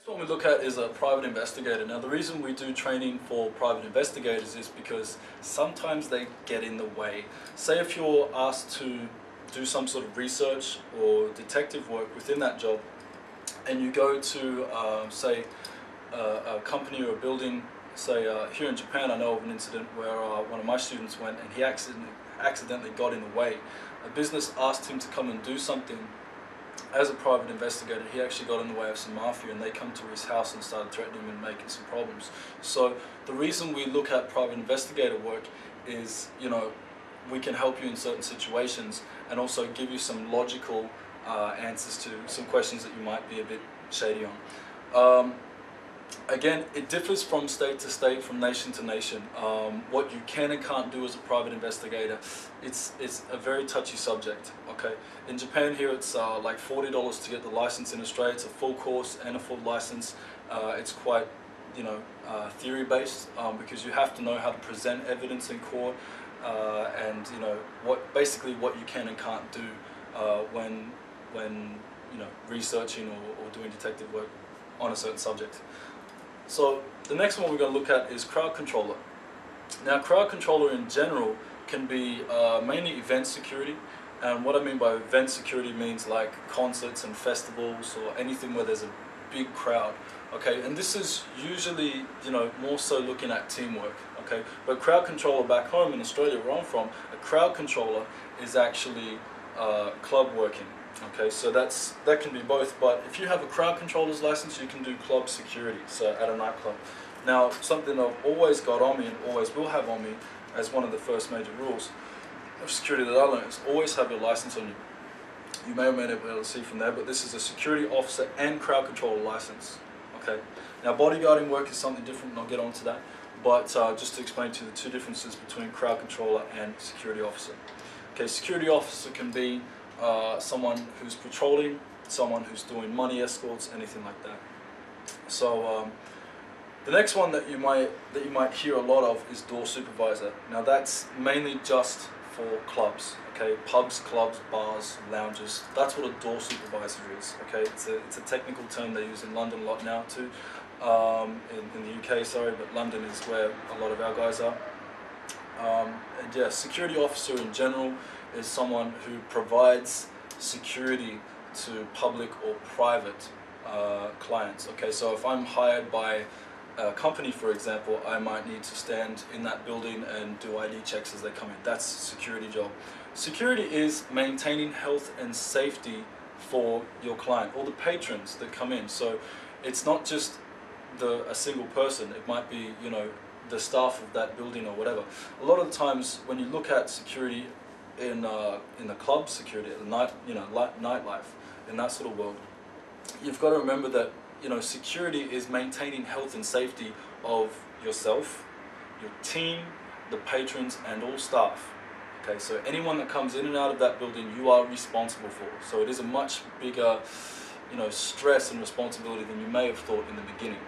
What we look at is a private investigator. Now the reason we do training for private investigators is because sometimes they get in the way. Say if you're asked to do some sort of research or detective work within that job, and you go to say a company or a building. Say here in Japan, I know of an incident where one of my students went and he accidentally got in the way. A business asked him to come and do something. As a private investigator, he actually got in the way of some mafia, and they come to his house and started threatening him and making some problems. So the reason we look at private investigator work is, we can help you in certain situations and also give you some logical answers to some questions that you might be a bit shady on. Again, it differs from state to state, from nation to nation. What you can and can't do as a private investigator, it's a very touchy subject. Okay, in Japan here it's like $40 to get the license. In Australia it's a full course and a full license. It's quite theory based because you have to know how to present evidence in court and basically what you can and can't do when researching or doing detective work on a certain subject. So the next one we're going to look at is crowd controller. Now crowd controller in general can be mainly event security, and what I mean by event security means like concerts and festivals or anything where there's a big crowd. Okay, and this is usually more so looking at teamwork. Okay, but crowd controller back home in Australia where I'm from, a crowd controller is actually club working. Okay, so that can be both, but if you have a crowd controller's license, you can do club security, so at a nightclub. Now, something I've always got on me and always will have on me as one of the first major rules of security that I learned is always have your license on you. You may or may not be able to see from there, but this is a security officer and crowd controller license. Okay, now bodyguarding work is something different, and I'll get onto that, but just to explain to you the two differences between crowd controller and security officer. Okay, security officer can be someone who's patrolling, someone who's doing money escorts, anything like that. So the next one that you might hear a lot of is door supervisor. Now that's mainly just for clubs. Okay, pubs, clubs, bars, lounges. That's what a door supervisor is. Okay, it's a technical term they use in London a lot now too. In the UK, sorry, but London is where a lot of our guys are. And yeah, security officer in general is someone who provides security to public or private clients. Okay, so if I'm hired by a company, for example, I might need to stand in that building and do ID checks as they come in. That's a security job. Security is maintaining health and safety for your client or the patrons that come in. So it's not just a single person. It might be the staff of that building or whatever. A lot of the times when you look at security in the club security, at the nightlife, in that sort of world, you've got to remember that security is maintaining health and safety of yourself, your team, the patrons, and all staff. Okay, so anyone that comes in and out of that building, you are responsible for. So it is a much bigger, stress and responsibility than you may have thought in the beginning.